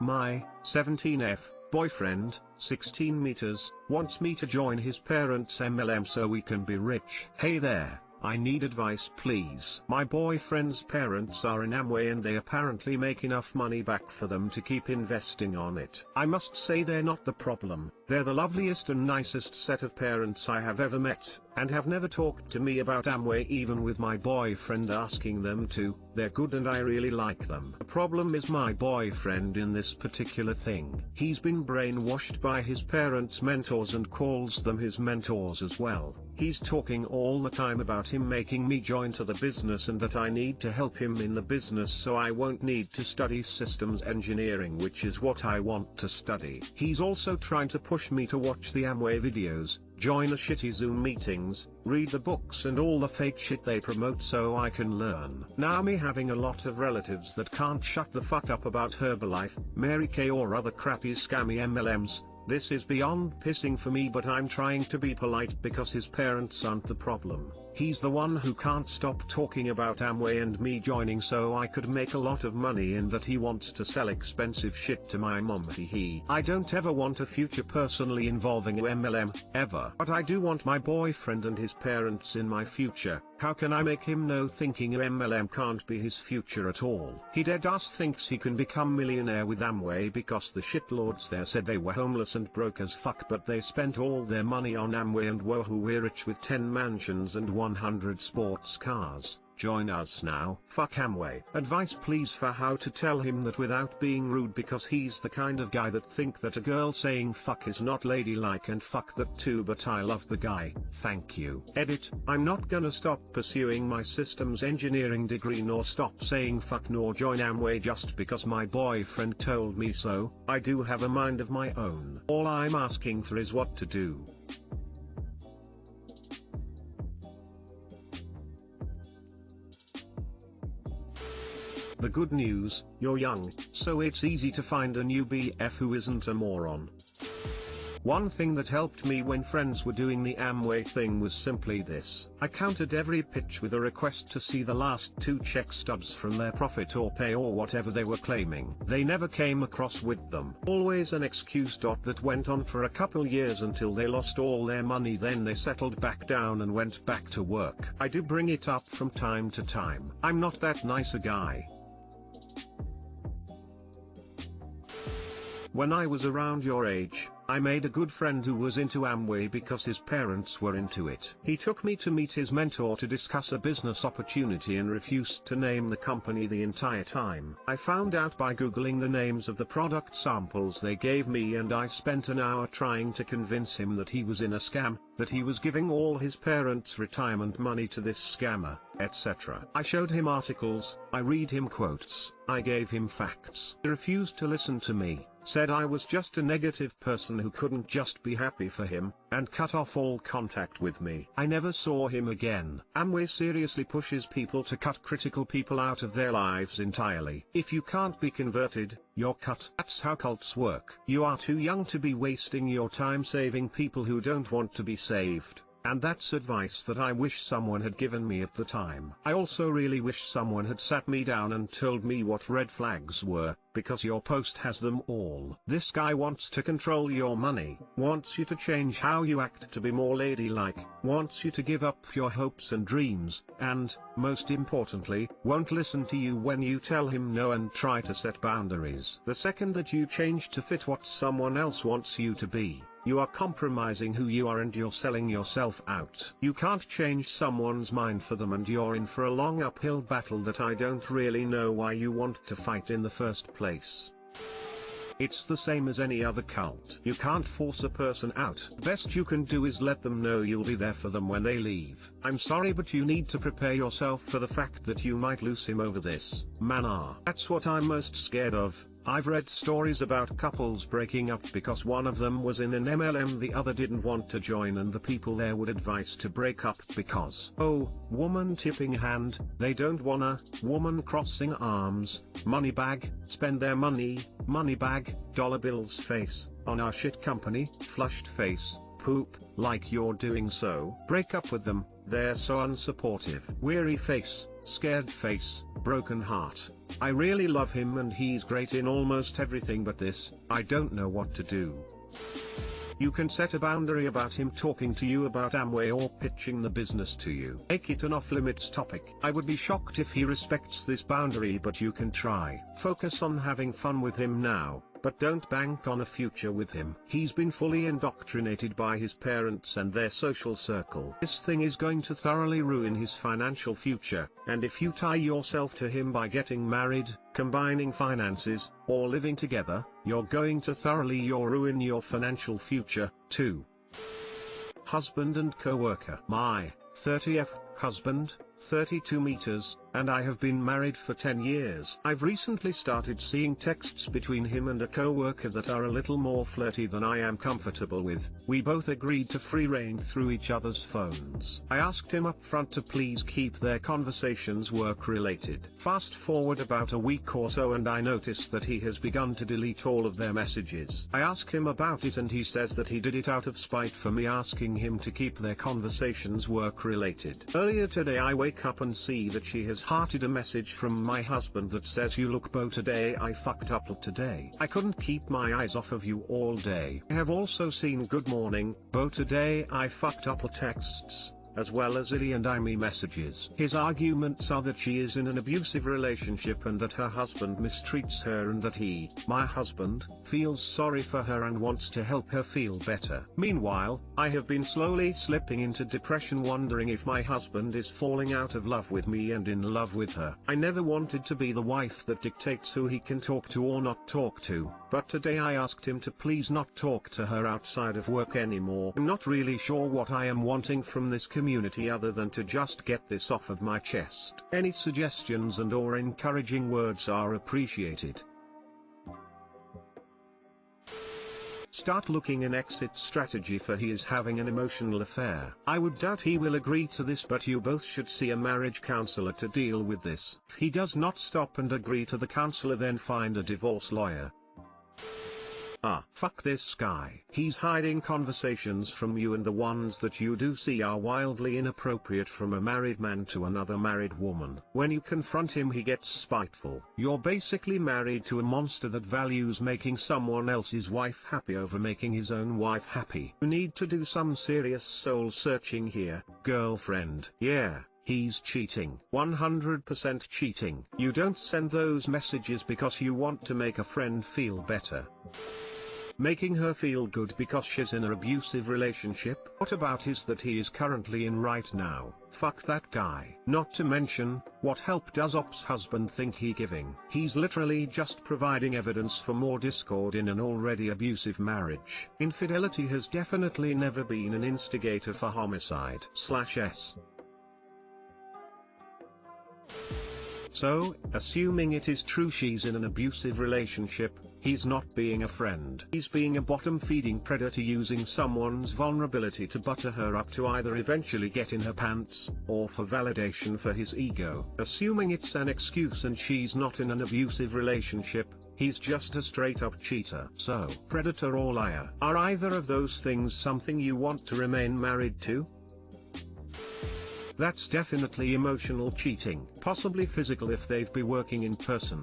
My 17F boyfriend, 16 meters, wants me to join his parents' MLM so we can be rich. Hey there, I need advice please. My boyfriend's parents are in Amway and they apparently make enough money back for them to keep investing on it. I must say they're not the problem. They're the loveliest and nicest set of parents I have ever met, and have never talked to me about Amway even with my boyfriend asking them to. They're good and I really like them. The problem is my boyfriend in this particular thing. He's been brainwashed by his parents' mentors and calls them his mentors as well. He's talking all the time about him making me join to the business and that I need to help him in the business so I won't need to study systems engineering, which is what I want to study. He's also trying to push me to watch the Amway videos, join the shitty Zoom meetings, read the books and all the fake shit they promote so I can learn. Now me having a lot of relatives that can't shut the fuck up about Herbalife, Mary Kay or other crappy scammy MLMs, this is beyond pissing for me, but I'm trying to be polite because his parents aren't the problem. He's the one who can't stop talking about Amway and me joining so I could make a lot of money, and that he wants to sell expensive shit to my mom. I don't ever want a future personally involving MLM, ever. But I do want my boyfriend and his parents in my future. How can I make him know thinking MLM can't be his future at all? He deadass thinks he can become millionaire with Amway because the shitlords there said they were homeless and broke as fuck, but they spent all their money on Amway and woohoo, we're rich with 10 mansions and 100 sports cars. Join us now. Fuck Amway. Advice please for how to tell him that without being rude, because he's the kind of guy that think that a girl saying fuck is not ladylike, and fuck that too, but I love the guy. Thank you. Edit. I'm not gonna stop pursuing my systems engineering degree nor stop saying fuck nor join Amway just because my boyfriend told me so. I do have a mind of my own. All I'm asking for is what to do. The good news, you're young, so it's easy to find a new BF who isn't a moron. One thing that helped me when friends were doing the Amway thing was simply this. I countered every pitch with a request to see the last 2 check stubs from their profit or pay or whatever they were claiming. They never came across with them. Always an excuse. That went on for a couple years until they lost all their money, then they settled back down and went back to work. I do bring it up from time to time. I'm not that nice a guy. When I was around your age, I made a good friend who was into Amway because his parents were into it. He took me to meet his mentor to discuss a business opportunity and refused to name the company the entire time. I found out by googling the names of the product samples they gave me, and I spent an hour trying to convince him that he was in a scam, that he was giving all his parents' retirement money to this scammer, etc. I showed him articles, I read him quotes, I gave him facts. He refused to listen to me, said I was just a negative person who couldn't just be happy for him, and cut off all contact with me. I never saw him again. Amway seriously pushes people to cut critical people out of their lives entirely. If you can't be converted, you're cut. That's how cults work. You are too young to be wasting your time saving people who don't want to be saved. And that's advice that I wish someone had given me at the time. I also really wish someone had sat me down and told me what red flags were, because your post has them all. This guy wants to control your money, wants you to change how you act to be more ladylike, wants you to give up your hopes and dreams, and, most importantly, won't listen to you when you tell him no and try to set boundaries. The second that you change to fit what someone else wants you to be, you are compromising who you are and you're selling yourself out. You can't change someone's mind for them, and you're in for a long uphill battle that I don't really know why you want to fight in the first place. It's the same as any other cult. You can't force a person out. Best you can do is let them know you'll be there for them when they leave. I'm sorry, but you need to prepare yourself for the fact that you might lose him over this. That's what I'm most scared of. I've read stories about couples breaking up because one of them was in an MLM, the other didn't want to join, and the people there would advise to break up because, oh, woman tipping hand, they don't wanna, woman crossing arms, money bag, spend their money bag, dollar bills face, on our shit company, flushed face, poop, like you're doing so. Break up with them, they're so unsupportive. Weary face, scared face, broken heart. I really love him and he's great in almost everything but this. I don't know what to do. You can set a boundary about him talking to you about Amway or pitching the business to you. Make it an off-limits topic. I would be shocked if he respects this boundary, but you can try. Focus on having fun with him now, but don't bank on a future with him. He's been fully indoctrinated by his parents and their social circle. This thing is going to thoroughly ruin his financial future, and if you tie yourself to him by getting married, combining finances, or living together, you're going to thoroughly ruin your financial future, too. Husband and coworker. My 30th husband, 32 meters, and I have been married for 10 years. I've recently started seeing texts between him and a coworker that are a little more flirty than I am comfortable with. We both agreed to free rein through each other's phones. I asked him up front to please keep their conversations work-related. Fast forward about a week or so and I noticed that he has begun to delete all of their messages. I asked him about it and he says that he did it out of spite for me asking him to keep their conversations work-related. Earlier today I wake up and see that she has hearted a message from my husband that says, "You look beau today, I fucked up today. I couldn't keep my eyes off of you all day." I have also seen "Good morning, beau today, I fucked up" texts, as well as "Illy and I me" messages. His arguments are that she is in an abusive relationship and that her husband mistreats her and that he, my husband, feels sorry for her and wants to help her feel better. Meanwhile, I have been slowly slipping into depression, wondering if my husband is falling out of love with me and in love with her. I never wanted to be the wife that dictates who he can talk to or not talk to, but today I asked him to please not talk to her outside of work anymore. I'm not really sure what I am wanting from this community other than to just get this off of my chest. Any suggestions and or encouraging words are appreciated. Start looking an exit strategy for he is having an emotional affair. I would doubt he will agree to this, but you both should see a marriage counselor to deal with this. If he does not stop and agree to the counselor, then find a divorce lawyer. Fuck this guy. He's hiding conversations from you and the ones that you do see are wildly inappropriate from a married man to another married woman. When you confront him, he gets spiteful. You're basically married to a monster that values making someone else's wife happy over making his own wife happy. You need to do some serious soul searching here, girlfriend. Yeah. He's cheating. 100% cheating. You don't send those messages because you want to make a friend feel better. Making her feel good because she's in an abusive relationship? What about is that he is currently in right now? Fuck that guy. Not to mention, what help does Op's husband think he giving? He's literally just providing evidence for more discord in an already abusive marriage. Infidelity has definitely never been an instigator for homicide/s. So, assuming it is true she's in an abusive relationship, he's not being a friend. He's being a bottom-feeding predator using someone's vulnerability to butter her up to either eventually get in her pants, or for validation for his ego. Assuming it's an excuse and she's not in an abusive relationship, he's just a straight-up cheater. So, predator or liar? Are either of those things something you want to remain married to? That's definitely emotional cheating, possibly physical if they've been working in person.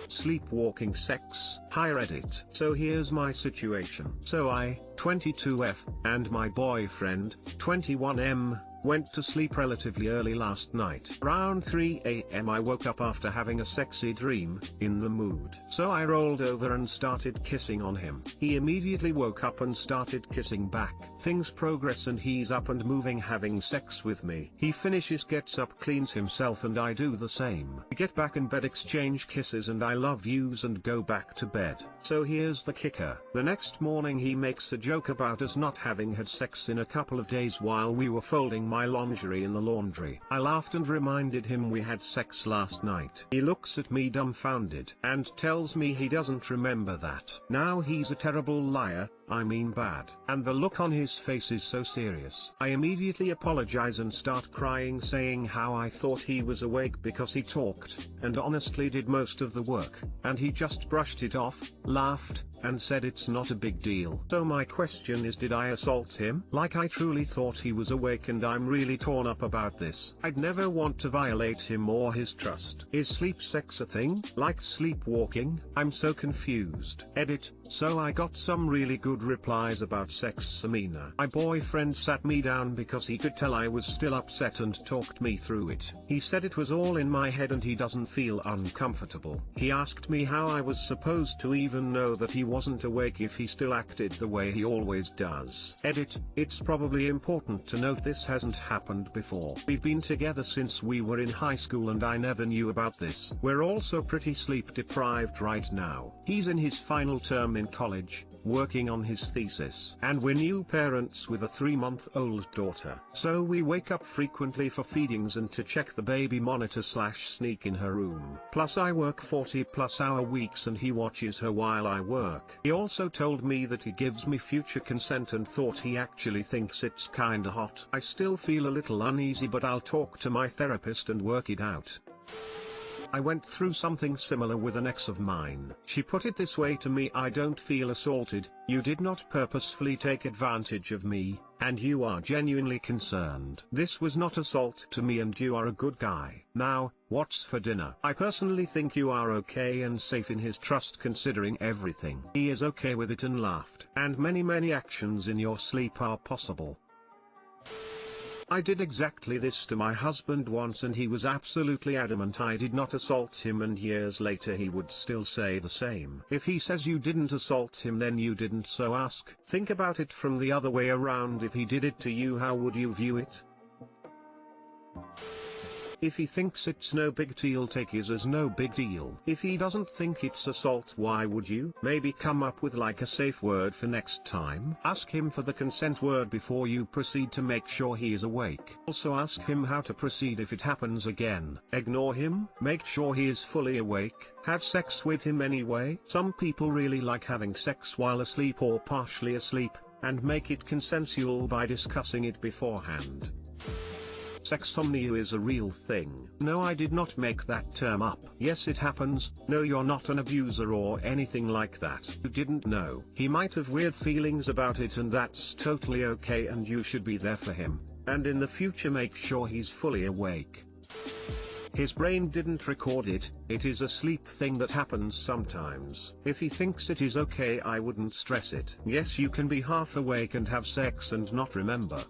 Sleepwalking sex. Hi Reddit. So here's my situation. So I, 22F, and my boyfriend, 21M, went to sleep relatively early last night. Around 3 AM I woke up after having a sexy dream, in the mood. So I rolled over and started kissing on him. He immediately woke up and started kissing back. Things progress and he's up and moving, having sex with me. He finishes, gets up, cleans himself, and I do the same. We get back in bed, exchange kisses and I love yous and go back to bed. So here's the kicker. The next morning he makes a joke about us not having had sex in a couple of days while we were folding my lingerie in the laundry. I laughed and reminded him we had sex last night. He looks at me dumbfounded and tells me he doesn't remember that. Now he's a terrible liar, I mean bad. And the look on his face is so serious. I immediately apologize and start crying, saying how I thought he was awake because he talked, and honestly did most of the work, and he just brushed it off, laughed, and said it's not a big deal. So my question is, did I assault him? Like, I truly thought he was awake and I'm really torn up about this. I'd never want to violate him or his trust. Is sleep sex a thing? Like sleepwalking? I'm so confused. Edit. So I got some really good replies about sex, Samina. My boyfriend sat me down because he could tell I was still upset and talked me through it. He said it was all in my head and he doesn't feel uncomfortable. He asked me how I was supposed to even know that he wasn't awake if he still acted the way he always does. Edit. It's probably important to note this hasn't happened before. We've been together since we were in high school and I never knew about this. We're also pretty sleep deprived right now. He's in his final term in college, working on his thesis. And we're new parents with a 3-month-old daughter. So we wake up frequently for feedings and to check the baby monitor / sneak in her room. Plus I work 40+ hour weeks and he watches her while I work. He also told me that he gives me future consent and thought he actually thinks it's kinda hot. I still feel a little uneasy, but I'll talk to my therapist and work it out. I went through something similar with an ex of mine. She put it this way to me: I don't feel assaulted, you did not purposefully take advantage of me, and you are genuinely concerned. This was not assault to me and you are a good guy. Now, what's for dinner? I personally think you are okay and safe in his trust considering everything. He is okay with it and laughed. And many actions in your sleep are possible. I did exactly this to my husband once and he was absolutely adamant I did not assault him, and years later he would still say the same. If he says you didn't assault him, then you didn't, so think about it from the other way around. If he did it to you, how would you view it? If he thinks it's no big deal, take it as no big deal. If he doesn't think it's assault, why would you? Maybe come up with like a safe word for next time. Ask him for the consent word before you proceed to make sure he is awake. Also ask him how to proceed if it happens again. Ignore him, make sure he is fully awake, have sex with him anyway. Some people really like having sex while asleep or partially asleep, and make it consensual by discussing it beforehand. Sexsomnia is a real thing. No, I did not make that term up. Yes, it happens. No, you're not an abuser or anything like that. You didn't know. He might have weird feelings about it and that's totally okay, and you should be there for him. And in the future make sure he's fully awake. His brain didn't record it, it is a sleep thing that happens sometimes. If he thinks it is okay, I wouldn't stress it. Yes, you can be half awake and have sex and not remember.